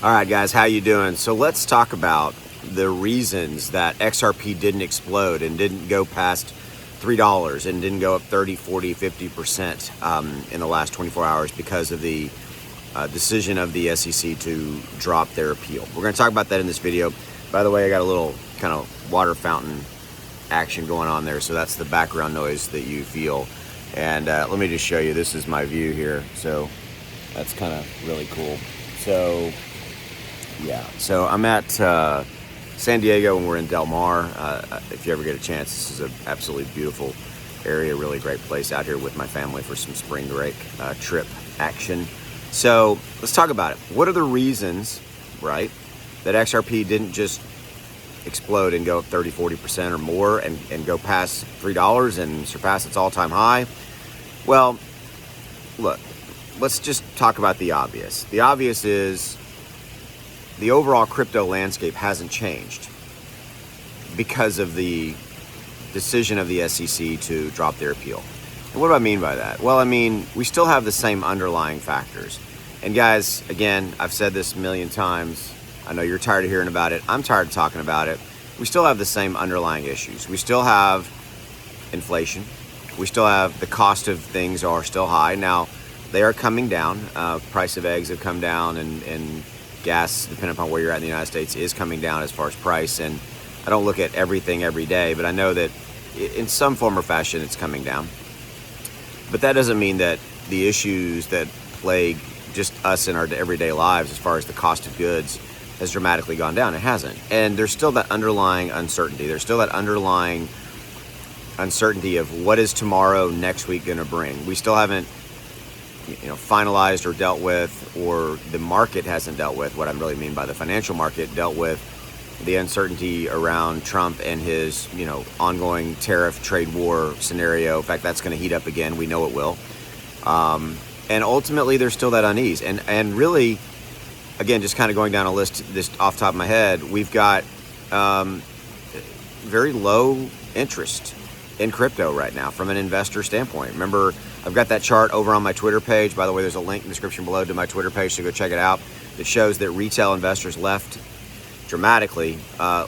All right, guys, how you doing? So let's talk about the reasons that XRP didn't explode and didn't go past $3 and didn't go up 30, 40, 50% in the last 24 hours because of the decision of the SEC to drop their appeal. We're going to talk about that in this video. By the way, I got a little kind of water fountain action going on there, so that's the background noise that you feel. And let me just show you. This is my view here, so that's kind of really cool. So yeah, so I'm at San Diego and we're in Del Mar. If you ever get a chance, this is an absolutely beautiful area, really great place out here with my family for some spring break trip action. So let's talk about it. What are the reasons, right, that XRP didn't just explode and go up 30, 40% or more and go past $3 and surpass its all-time high? Well, look, let's just talk about the obvious. The obvious is the overall crypto landscape hasn't changed because of the decision of the SEC to drop their appeal. And what do I mean by that? Well, I mean, we still have the same underlying factors. And guys, again, I've said this a million times. I know you're tired of hearing about it. I'm tired of talking about it. We still have the same underlying issues. We still have inflation. We still have the cost of things are still high. Now, they are coming down. Price of eggs have come down, and gas, depending upon where you're at in the United States, is coming down as far as price. And I don't look at everything every day, but I know that in some form or fashion it's coming down. But that doesn't mean that the issues that plague just us in our everyday lives as far as the cost of goods has dramatically gone down. It hasn't. And there's still that underlying uncertainty. There's still that underlying uncertainty of what is tomorrow, next week going to bring. We still haven't finalized or dealt with, or the market hasn't dealt with, what I really mean by the financial market, dealt with the uncertainty around Trump and his, ongoing tariff trade war scenario. In fact, that's going to heat up again. We know it will. And ultimately, there's still that unease. And really, again, just kind of going down a list just off the top of my head, we've got very low interest in crypto right now from an investor standpoint. Remember, I've got that chart over on my Twitter page. By the way, there's a link in the description below to my Twitter page, so go check it out. It shows that retail investors left dramatically.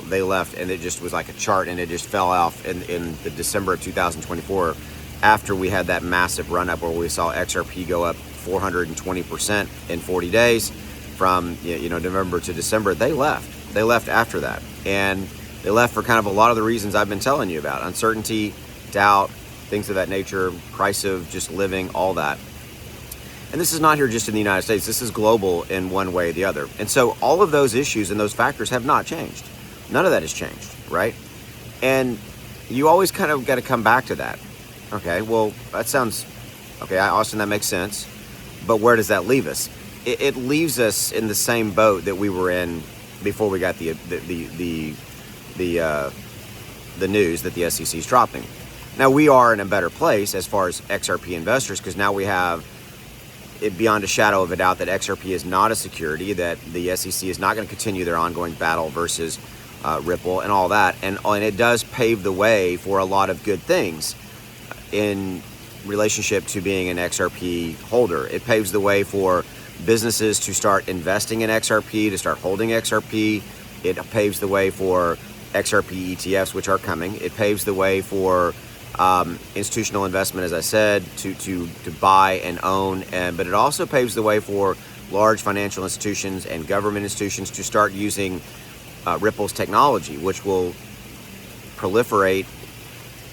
They left, and it just was like a chart, and it just fell off in the December of 2024 after we had that massive run-up where we saw XRP go up 420% in 40 days from November to December. They left after that, and they left for kind of a lot of the reasons I've been telling you about: uncertainty, doubt, things of that nature, price of just living, all that. And this is not here just in the United States. This is global in one way or the other. And so all of those issues and those factors have not changed. None of that has changed, right? And you always kind of got to come back to that. Okay, well, that sounds, okay, Austin, that makes sense. But where does that leave us? It leaves us in the same boat that we were in before we got the news that the SEC is dropping. Now, we are in a better place as far as XRP investors, because now we have it beyond a shadow of a doubt that XRP is not a security, that the SEC is not going to continue their ongoing battle versus Ripple and all that. And it does pave the way for a lot of good things in relationship to being an XRP holder. It paves the way for businesses to start investing in XRP, to start holding XRP. It paves the way for XRP ETFs, which are coming. It paves the way for institutional investment, as I said, to buy and own, but it also paves the way for large financial institutions and government institutions to start using Ripple's technology, which will proliferate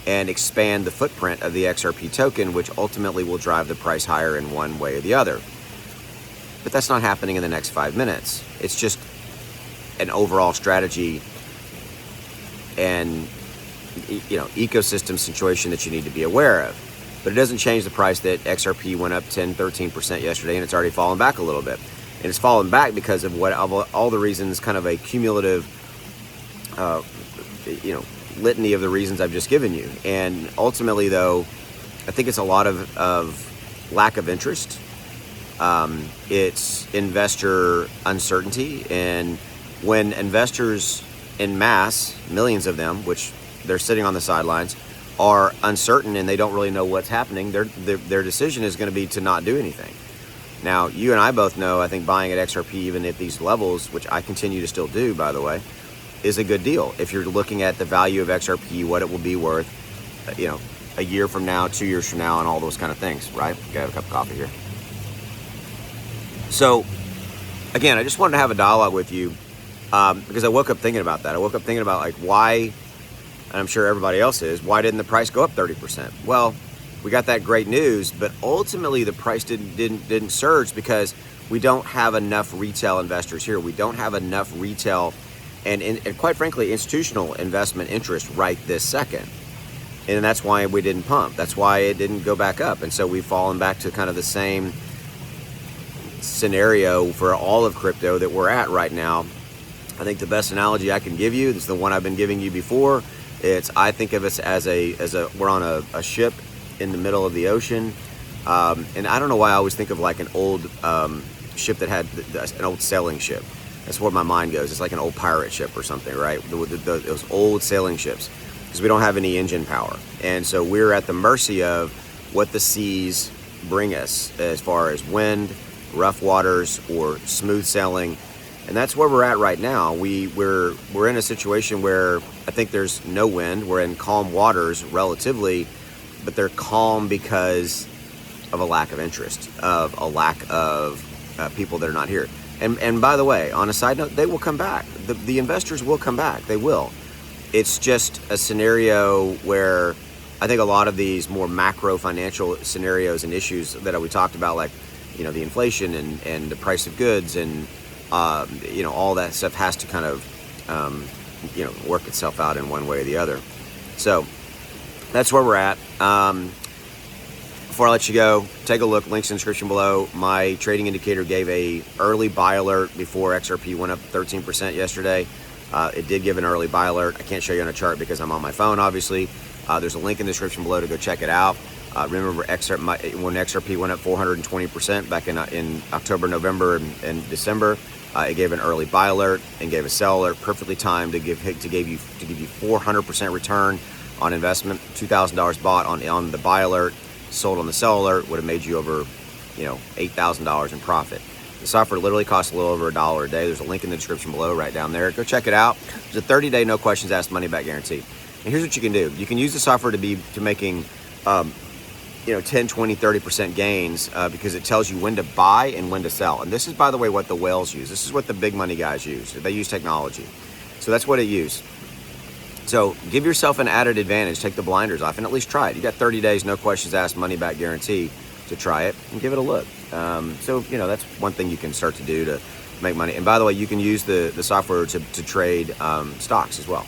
and expand the footprint of the XRP token, which ultimately will drive the price higher in one way or the other. But that's not happening in the next 5 minutes. It's just an overall strategy and ecosystem situation that you need to be aware of. But it doesn't change the price that XRP went up 10, 13% yesterday, and it's already fallen back a little bit. And it's fallen back because of all the reasons, kind of a cumulative litany of the reasons I've just given you. And ultimately, though, I think it's a lot of lack of interest. It's investor uncertainty, and when investors in mass, millions of them, which they're sitting on the sidelines, are uncertain and they don't really know what's happening, their decision is going to be to not do anything. Now, you and I both know, I think buying at XRP, even at these levels, which I continue to still do, by the way, is a good deal. If you're looking at the value of XRP, what it will be worth, a year from now, 2 years from now, and all those kind of things, right? Gotta have a cup of coffee here. So, again, I just wanted to have a dialogue with you because I woke up thinking about that. I woke up thinking about like why, and I'm sure everybody else is, why didn't the price go up 30%? Well, we got that great news, but ultimately the price didn't surge because we don't have enough retail investors here. We don't have enough retail and quite frankly, institutional investment interest right this second. And that's why we didn't pump. That's why it didn't go back up. And so we've fallen back to kind of the same scenario for all of crypto that we're at right now. I think the best analogy I can give you, this is the one I've been giving you before. I think of us as we're on a ship in the middle of the ocean. And I don't know why I always think of like an old ship that had an old sailing ship. That's where my mind goes. It's like an old pirate ship or something, right? Those old sailing ships, because we don't have any engine power. And so we're at the mercy of what the seas bring us as far as wind, rough waters, or smooth sailing. And that's where we're at right now. We're in a situation where I think there's no wind. We're in calm waters relatively, but they're calm because of a lack of interest, of a lack of people that are not here. And by the way, on a side note, they will come back. The investors will come back. They will. It's just a scenario where I think a lot of these more macro financial scenarios and issues that we talked about, like, the inflation and the price of goods and, all that stuff has to kind of, work itself out in one way or the other. So that's where we're at. Before I let you go, take a look, links in the description below. My trading indicator gave a early buy alert before XRP went up 13% yesterday. It did give an early buy alert. I can't show you on a chart because I'm on my phone, obviously. There's a link in the description below to go check it out. Remember when XRP went up 420% back in October, November, and December, it gave an early buy alert and gave a sell alert, perfectly timed to give you 400% return on investment. $2,000 bought on the buy alert, sold on the sell alert, would have made you over, $8,000 in profit. The software literally costs a little over $1 a day. There's a link in the description below right down there. Go check it out. There's a 30-day no questions asked money back guarantee. And here's what you can do. You can use the software to making 10, 20, 30% gains because it tells you when to buy and when to sell. And this is, by the way, what the whales use. This is what the big money guys use. They use technology. So that's what it used. So give yourself an added advantage. Take the blinders off and at least try it. You got 30 days, no questions asked, money back guarantee to try it and give it a look. So that's one thing you can start to do to make money. And by the way, you can use the software to trade stocks as well.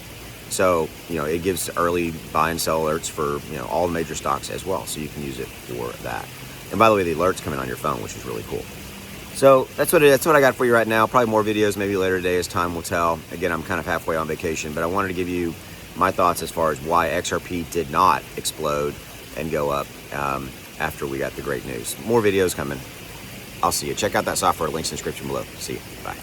So, it gives early buy and sell alerts for, all the major stocks as well. So you can use it for that. And by the way, the alerts come in on your phone, which is really cool. So that's what I got for you right now. Probably more videos maybe later today as time will tell. Again, I'm kind of halfway on vacation, but I wanted to give you my thoughts as far as why XRP did not explode and go up after we got the great news. More videos coming. I'll see you. Check out that software. Links in the description below. See you. Bye.